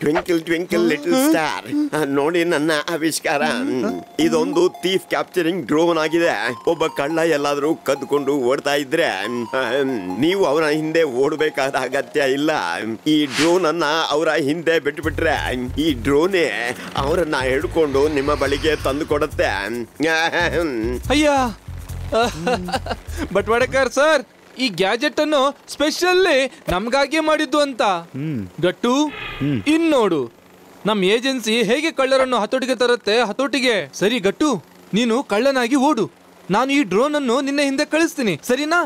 Twinkle twinkle little star, ನೋಡಿ ನನ್ನ ಆವಿಷ್ಕಾರ. ಇದೊಂದು ಥೀಫ್ ಕ್ಯಾಪ್ಚರಿಂಗ್ ಡ್ರೋನ್ ಆಗಿದೆ. ಒಬ್ಬ ಕಳ್ಳ ಎಲ್ಲಾದ್ರೂ ಕದ್ಕೊಂಡು ಓಡ್ತಾ ಇದ್ರೆ ನೀವು ಅವರ ಹಿಂದೆ ಓಡಬೇಕಾದ ಅಗತ್ಯ ಇಲ್ಲ. ಈ ಡ್ರೋನ್ ಅನ್ನ ಅವರ ಹಿಂದೆ ಬಿಟ್ಬಿಟ್ರೆ ಈ ಡ್ರೋನೇ ಅವರನ್ನ ಹಿಡ್ಕೊಂಡು ನಿಮ್ಮ ಬಳಿಗೆ ತಂದು ಕೊಡುತ್ತೆ. ಅಯ್ಯ ಬಟ್ವಾಡಕರ್ ಸರ್, ಈ ಗ್ಯಾಜೆಟ್ ಅನ್ನು ಸ್ಪೆಷಲ್ಲಿ ನಮ್ಗಾಗಿಯೇ ಮಾಡಿದ್ದು ಅಂತ. ಗಟ್ಟು ಇನ್ನೋಡು, ನಮ್ ಏಜೆನ್ಸಿ ಹೇಗೆ ಕಳ್ಳರನ್ನು ಹತೋಟಿಗೆ ತರುತ್ತೆ. ಹತೋಟಿಗೆ ಸರಿ ಗಟ್ಟು, ನೀನು ಕಳ್ಳನಾಗಿ ಓಡು. ನಾನು ಈ ಡ್ರೋನ್ ಅನ್ನು ನಿನ್ನ ಹಿಂದೆ ಕಳಿಸ್ತೀನಿ, ಸರಿನಾ?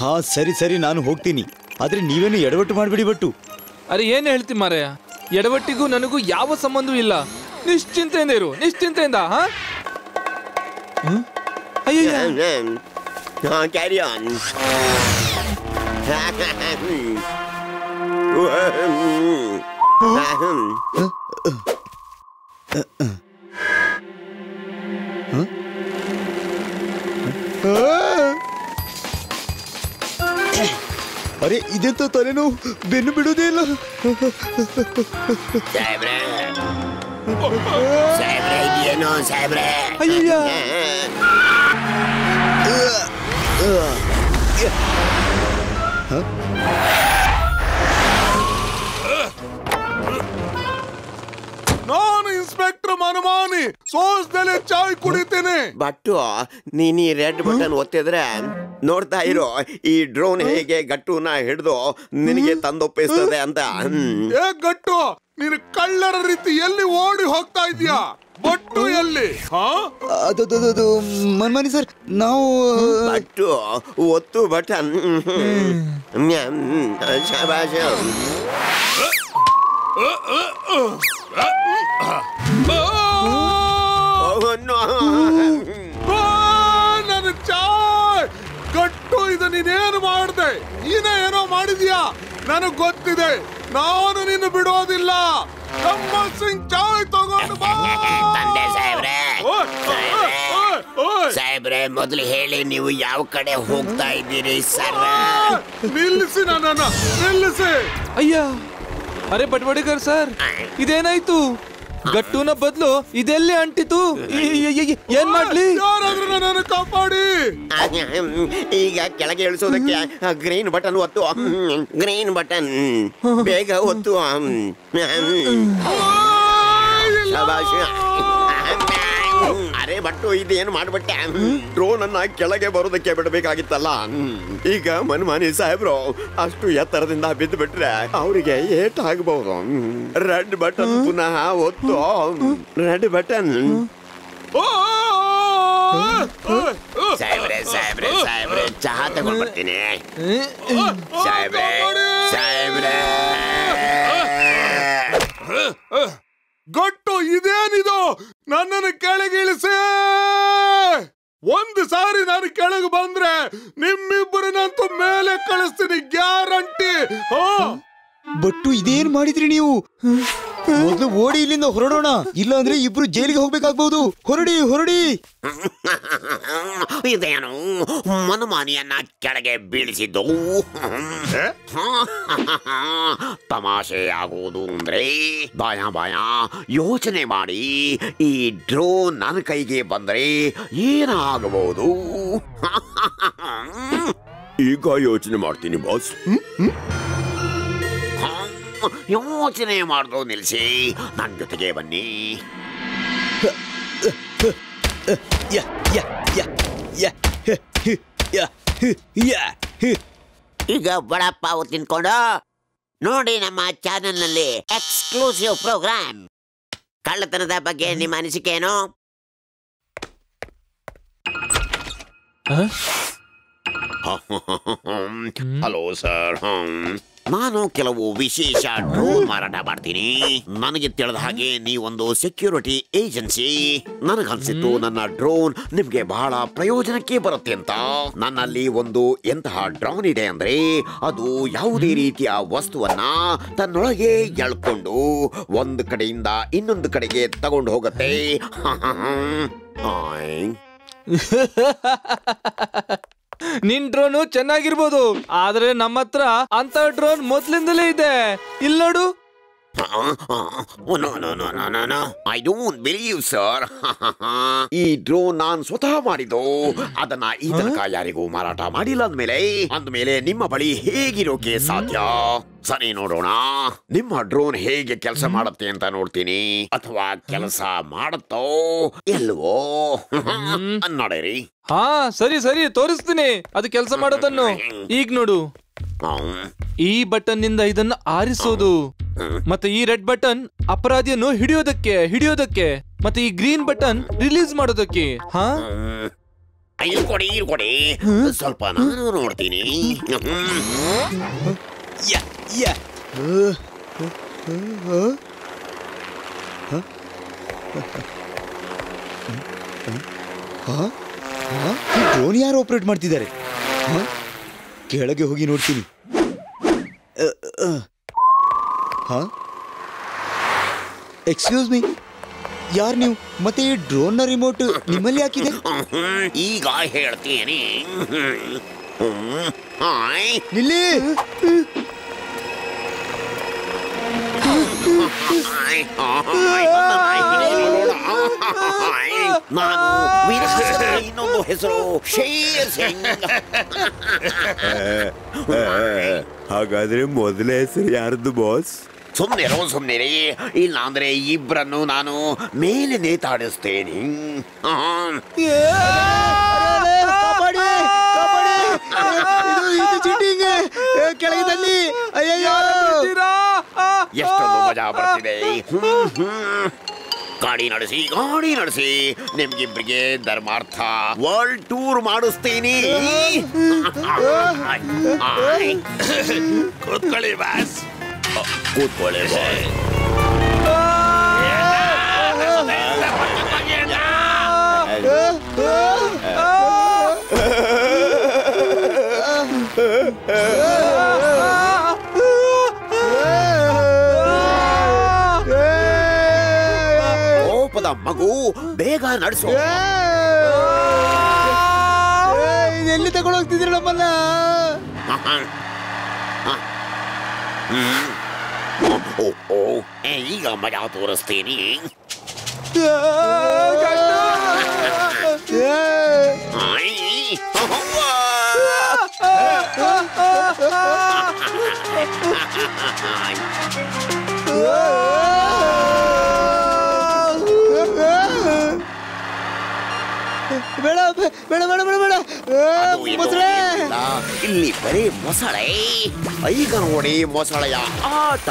ಹಾ ಸರಿ ಸರಿ, ನಾನು ಹೋಗ್ತೀನಿ. ಆದ್ರೆ ನೀವೇನು ಎಡವಟ್ಟು ಮಾಡ್ಬಿಡಿ ಬಟ್ಟು. ಅರೆ ಏನ್ ಹೇಳ್ತಿ ಮಾರಯ್ಯ, ಎಡವಟ್ಟಿಗೂ ನನಗೂ ಯಾವ ಸಂಬಂಧವೂ ಇಲ್ಲ. ನಿಶ್ಚಿಂತೆಯಿಂದ ಇರು, ನಿಶ್ಚಿಂತೆಯಿಂದ. ಹಾ ಕ್ಯಾರಿ ಆನ್. ಅರೆ ಇದೆಂತ ತಲೆನೋವು, ಬೆನ್ನು ಬಿಡುವುದೇ ಇಲ್ಲ. ಏನೋ ಸಾಹೇಬ್ರೆ, ನಾನು ಇನ್ಸ್ಪೆಕ್ಟರ್ ಮನಮಾನಿ ಸೋಸ್ದಲೆ ಚಾಯ್ ಕುಡಿತೀನಿ. ಬಟ್ಟು ನೀನ್ ಈ ರೆಡ್ ಬಟನ್ ಒತ್ತಿದ್ರೆ ನೋಡ್ತಾ ಇರೋ, ಈ ಡ್ರೋನ್ ಹೇಗೆ ಗಟ್ಟುನ ಹಿಡಿದು ನಿನಗೆ ತಂದೊಪ್ಪಿಸ್ತದೆ ಅಂತ. ಏ ಗಟ್ಟು, ನೀನು ಕಳ್ಳರ ರೀತಿ ಎಲ್ಲಿ ಓಡಿ ಹೋಗ್ತಾ ಇದೀಯಾ? ಬಟ್ಟು ಎಲ್ಲಿ? ಅದು ಮನ್ಮಾನಿ ಸರ್, ನಾವು ಬಟ್ಟು ಒತ್ತು ಬಟನ್. ಶಾಬಾಷ್. ನನ್ನ ಚಾಯ್ ಗಟ್ಟು, ಇದು ನೀನೇನು ಮಾಡಿದೆ? ನೀನೇ ಏನೋ ಮಾಡಿದ್ಯಾ, ನನಗ್ ಗೊತ್ತಿದೆ. ನಾನು ನಿನ್ನ ಬಿಡೋದಿಲ್ಲ. ನಮ್ಮ ಸಿಂಗ್ ಚಾಯ್ ತಗೊಂಡು ಬಾ. ಸಾಹೇಬ್ರೆ, ಮೊದಲು ಹೇಳಿ ನೀವು ಯಾವ ಕಡೆ ಹೋಗ್ತಾ ಇದ್ದೀರಿ ಸರ್? ನಿಲ್ಲಿಸಿ, ನನ್ನ ನಿಲ್ಲಿಸಿ. ಅಯ್ಯ, ಅರೆ ಬಟ್ವಾಡಕರ್ ಸರ್, ಇದೇನಾಯ್ತು? ಗಟ್ಟುನ ಬದಲು ಇದೆಲ್ಲಿ ಅಂಟಿತು? ಏನ್ ಮಾಡ್ಲಿ? ಯಾರಾದ್ರೂ ನನ್ನನ್ನು ಕಾಪಾಡಿ. ಈಗ ಕೆಳಗೆ ಇಳಿಸೋದಕ್ಕೆ ಗ್ರೀನ್ ಬಟನ್ ಒತ್ತು. ಗ್ರೀನ್ ಬಟನ್ ಬೇಗ ಒತ್ತು. ಅರೆ ಬಟ್ಟು, ಇದೇನು ಮಾಡ್ಬಿಟ್ಟೆ? ಡ್ರೋನ್ ಅನ್ನ ಕೆಳಗೆ ಬರೋದಕ್ಕೆ ಬಿಡಬೇಕಾಗಿತ್ತಲ್ಲ. ಈಗ ಮನ್ಮಾನಿ ಸಾಹೇಬ್ರು ಅಷ್ಟು ಎತ್ತರದಿಂದ ಬಿದ್ದು ಬಿಟ್ರೆ ಅವರಿಗೆ ಏಟಾಗಬಹುದು. ರೆಡ್ ಬಟನ್ ಪುನಃ ಒತ್ತು. Red button. ಸಾಹೇಬ್ರೆ ಸಾಹೇಬ್ರೆ ಸಾಹೇಬ್ರೆ, ಚಹಾ ತಗೊಂಡ್ ಬರ್ತೀನಿ. ಸಾಹೇಬ್ರೆ ಸಾಹೇಬ್ರೆ. ಗಟ್ಟು, ಇದೇನಿದು? ನನ್ನನ್ನು ಕೆಳಗೆ ಇಳಿಸಿ. ಒಂದು ಸಾರಿ ನಾನು ಕೆಳಗೆ ಬಂದ್ರೆ ನಿಮ್ಮಿಬ್ಬರನ್ನಂತೂ ಮೇಲೆ ಕಳಿಸ್ತೀನಿ, ಗ್ಯಾರಂಟಿ. ಬಟ್ಟು ಇದೇನ್ ಮಾಡಿದ್ರಿ ನೀವು? ಮೊದಲು ಓಡಿ ಇಲ್ಲಿಂದ ಹೊರಡೋಣ, ಇಲ್ಲ ಅಂದ್ರೆ ಇಬ್ರು ಜೈಲಿಗೆ ಹೋಗ್ಬೇಕಾಗ್ಬಹುದು. ಹೊರಡಿ ಹೊರಡಿ. ಇದೇನು ಮನಮಾನಿಯನ್ನ ಕೆಳಗೆ ಬೀಳಿಸಿದ್ದು? ತಮಾಷೆ ಆಗುವುದು ಅಂದ್ರೆ ಬಾಯ ಬಾಯ ಯೋಚನೆ ಮಾಡಿ. ಈ ಡ್ರೋನ್ ನನ್ನ ಕೈಗೆ ಬಂದ್ರೆ ಏನಾಗಬಹುದು? ಈಗ ಯೋಚನೆ ಮಾಡ್ತೀನಿ ಬಾಸ್. ಯೋಚನೆ ಮಾಡೋದು ನಿಲ್ಲಿಸಿ, ನನ್ನ ಜೊತೆಗೆ ಬನ್ನಿ. ಈಗ ವಡಪಾವ್ ತಿನ್ಕೊಂಡು ನೋಡಿ ನಮ್ಮ ಚಾನೆಲ್ನಲ್ಲಿ ಎಕ್ಸ್ಕ್ಲೂಸಿವ್ ಪ್ರೋಗ್ರಾಮ್. ಕಳ್ಳತನದ ಬಗ್ಗೆ ನಿಮ್ಮ ಅನಿಸಿಕೆ ಏನು? ಹಲೋ ಸರ್, ನಾನು ಕೆಲವು ವಿಶೇಷ ಡ್ರೋನ್ ಮಾರಾಟ ಮಾಡ್ತೀನಿ. ನನಗೆ ತಿಳಿದ ಹಾಗೆ ನೀವೊಂದು ಸೆಕ್ಯೂರಿಟಿ ಏಜೆನ್ಸಿ. ನನಗನ್ಸಿತ್ತು ನನ್ನ ಡ್ರೋನ್ ನಿಮ್ಗೆ ಬಹಳ ಪ್ರಯೋಜನಕ್ಕೆ ಬರುತ್ತೆ ಅಂತ. ನನ್ನಲ್ಲಿ ಒಂದು ಎಂತಹ ಡ್ರೋನ್ ಇದೆ ಅಂದ್ರೆ ಅದು ಯಾವುದೇ ರೀತಿಯ ವಸ್ತುವನ್ನ ತನ್ನೊಳಗೆ ಎಳ್ಕೊಂಡು ಒಂದು ಕಡೆಯಿಂದ ಇನ್ನೊಂದು ಕಡೆಗೆ ತಗೊಂಡು ಹೋಗುತ್ತೆ. ನಿನ್ ಡ್ರೋನು ಚೆನ್ನಾಗಿರ್ಬೋದು, ಆದ್ರೆ ನಮ್ಮ ಹತ್ರ ಅಂತ ಡ್ರೋನ್ ಮೊದ್ಲಿಂದಲೇ ಇದೆ. ಇಲ್ಲಿ ನೋಡು. I don't believe sir. ಈ ಡ್ರೋನ್ ನಾನ್ ಸ್ವತಃ ಮಾಡಿದ್ದು. ಅದನ್ನ ಈ ತನಕ ಯಾರಿಗೂ ಮಾರಾಟ ಮಾಡಿಲ್ಲ ಅಂದ್ಮೇಲೆ ನಿಮ್ಮ ಬಳಿ ಹೇಗಿರೋಕೆ ಸಾಧ್ಯ? ಸರಿ, ನೋಡೋಣ ನಿಮ್ಮ ಡ್ರೋನ್ ಹೇಗೆ ಕೆಲಸ ಮಾಡುತ್ತೆ ಅಂತ ನೋಡ್ತೀನಿ. ಅಥವಾ ಕೆಲಸ ಮಾಡುತ್ತೋ ಎಲ್ವೋ ನೋಡಿರಿ. ಹಾ ಸರಿ ಸರಿ, ತೋರಿಸ್ತೀನಿ ಅದು ಕೆಲಸ ಮಾಡೋದನ್ನು. ಈಗ ನೋಡು, ಈ ಬಟನ್ ನಿಂದ ಇದನ್ನ ಆರಿಸೋದು, ಮತ್ತೆ ಈ ರೆಡ್ ಬಟನ್ ಅಪರಾಧಿಯನ್ನು ಹಿಡಿಯೋದಕ್ಕೆ, ಮತ್ತೆ ಈ ಗ್ರೀನ್ ಬಟನ್ ರಿಲೀಸ್ ಮಾಡೋದಕ್ಕೆ. ಹಾ ಕೊಡಿ ಸ್ವಲ್ಪ ನಾನು ನೋಡ್ತೀನಿ. ಡ್ರೋನ್ ಯಾರು ಆಪರೇಟ್ ಮಾಡ್ತಿದ್ದಾರೆ? ಕೆಳಗೆ ಹೋಗಿ ನೋಡ್ತೀನಿ. ಎಕ್ಸ್ಕ್ಯೂಸ್ ಮೀ, ಯಾರು ನೀವು? ಮತ್ತೆ ಈ ಡ್ರೋನ್ ನ ರಿಮೋಟ್ ನಿಮ್ಮಲ್ಲಿ ಹಾಕಿದೆ? ಈಗ ಹೇಳ್ತೀನಿ. ನಿಲ್ಲಿ. ನಾನು ಇನ್ನೊಂದು ಹೆಸರು ಶೇರ್ ಸಿಂಗ್. ಹಾಗಾದ್ರೆ ಮೊದಲ ಹೆಸರು ಯಾರದ್ದು ಬಾಸ್? ಸುಮ್ಮನಿರಿ, ಇಲ್ಲ ಅಂದ್ರೆ ಇಬ್ಬರನ್ನು ನಾನು ಮೇಲೆ ನೇತಾಡಿಸ್ತೇನೆ. ಕೆಳಗಿದಲ್ಲಿ ಎಷ್ಟೊಂದು ಮಜಾ ಬರ್ತಿದೆ. ಗಾಡಿ ನಡೆಸಿ ನಿಮ್ಗಿಬ್ರಿಗೆ ಧರ್ಮಾರ್ಥ ವರ್ಲ್ಡ್ ಟೂರ್ ಮಾಡಿಸ್ತೀನಿ. ಕೂತ್ಕೊಳ್ಳಿ ಬಾಸ್. ಕೋಪದ ಮಗು, ಬೇಗ ನಡೆಸು. ಎಲ್ಲಿ ತಗೊಂಡೋಗ್ತಿದ್ದೀರ ನಮ್ಮನ್ನ? ಈಗ ಮಜಾ ತೋರಿಸ್ತೀನಿ. ಬೇಡ ಬೇಡ ಬೇಡ ಬೇಡ ಬೇಡ, ಇಲ್ಲಿ ಬರೀ ಮೊಸಳೆ. ಈಗ ನೋಡಿ ಮೊಸಳೆಯ ಆಟ.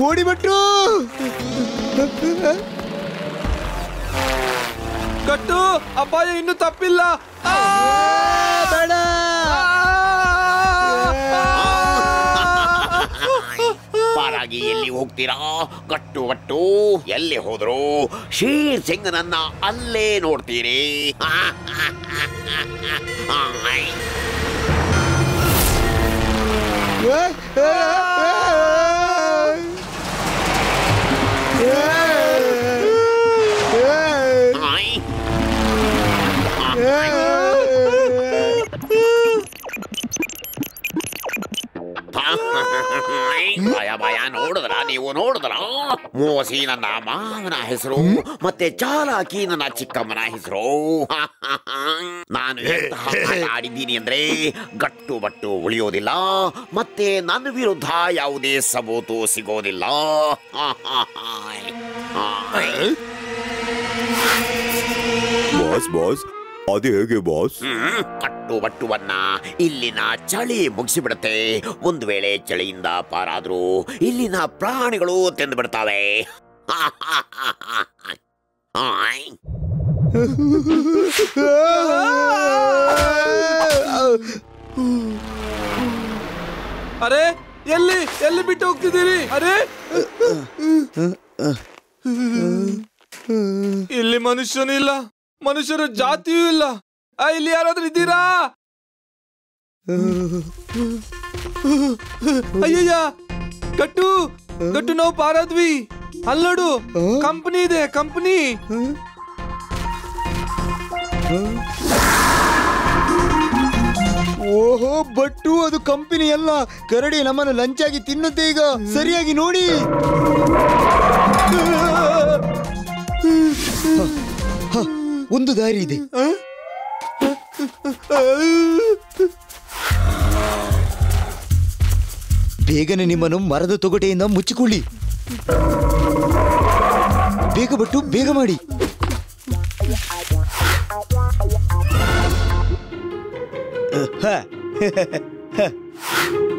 ಓಡಿಬಿಟ್ರು. ಕಟ್ಟು, ಅಪಾಯ ಇನ್ನೂ ತಪ್ಪಿಲ್ಲ. ಬೇಡ. ಪಾರಾಗಿ ಎಲ್ಲಿ ಹೋಗ್ತೀರಾ? ಕಟ್ಟು ಎಲ್ಲಿ ಹೋದ್ರು? ಶೇರ್ ಸಿಂಗ್ ನನ್ನ ಅಲ್ಲೇ ನೋಡ್ತೀರಿ. ಭಯ ನೀವು ನೋಡಿದ್ರ? ಮೋಸಿ ನನ್ನ ಮಾವನ ಹೆಸರು, ಮತ್ತೆ ಚಾಲಾಕಿ ನನ್ನ ಚಿಕ್ಕಮ್ಮನ ಹೆಸರು. ನಾನು ಎಂತಹ ಆಟ ಆಡಿದ್ದೀನಿ ಅಂದ್ರೆ ಗಟ್ಟು ಬಟ್ಟು ಉಳಿಯೋದಿಲ್ಲ, ಮತ್ತೆ ನನ್ನ ವಿರುದ್ಧ ಯಾವುದೇ ಸಬೂತು ಸಿಗೋದಿಲ್ಲ. ಬಾಸ್ ಅದು ಹೇಗೆ ಬಾಸ್? ಕಟ್ಟು ಬಟ್ಟುವನ್ನ ಇಲ್ಲಿನ ಚಳಿ ಮುಗಿಸಿಬಿಡುತ್ತೆ. ಒಂದು ವೇಳೆ ಚಳಿಯಿಂದ ಪಾರಾದ್ರೂ ಇಲ್ಲಿನ ಪ್ರಾಣಿಗಳು ತಿಂದು ಬಿಡ್ತಾವೆ. ಅರೆ ಎಲ್ಲಿ ಎಲ್ಲಿ ಬಿಟ್ಟು ಹೋಗ್ತಿದ್ದೀರಿ? ಅರೆ ಇಲ್ಲಿ ಮನುಷ್ಯನೂ ಇಲ್ಲ, ಮನುಷ್ಯರ ಜಾತಿಯೂ ಇಲ್ಲ. ಇಲ್ಲಿ ಯಾರಾದ್ರೂ ಇದ್ದೀರಾ? ಅಯ್ಯಯ್ಯ, ಕಟ್ಟು ಕಟ್ಟು, ನಾವು ಪಾರಾದ್ವಿ. ಅಲ್ಲೋಡು, ಕಂಪನಿ ಇದೆ, ಕಂಪನಿ. ಓಹೋ ಬಟ್ಟು, ಅದು ಕಂಪನಿ ಅಲ್ಲ, ಕರಡಿ ನಮ್ಮನ್ನು ಲಂಚಾಗಿ ತಿನ್ನುತ್ತೆ. ಈಗ ಸರಿಯಾಗಿ ನೋಡಿ. ಒಂದು ದಾರಿ ಇದೆ. ಬೇಗನೆ ನಿಮ್ಮನ್ನು ಮರದ ತೊಗಟೆಯಿಂದ ಮುಚ್ಚಿಕೊಳ್ಳಿ. ಬೇಗ ಬಟ್ಟು, ಬೇಗ ಮಾಡಿ.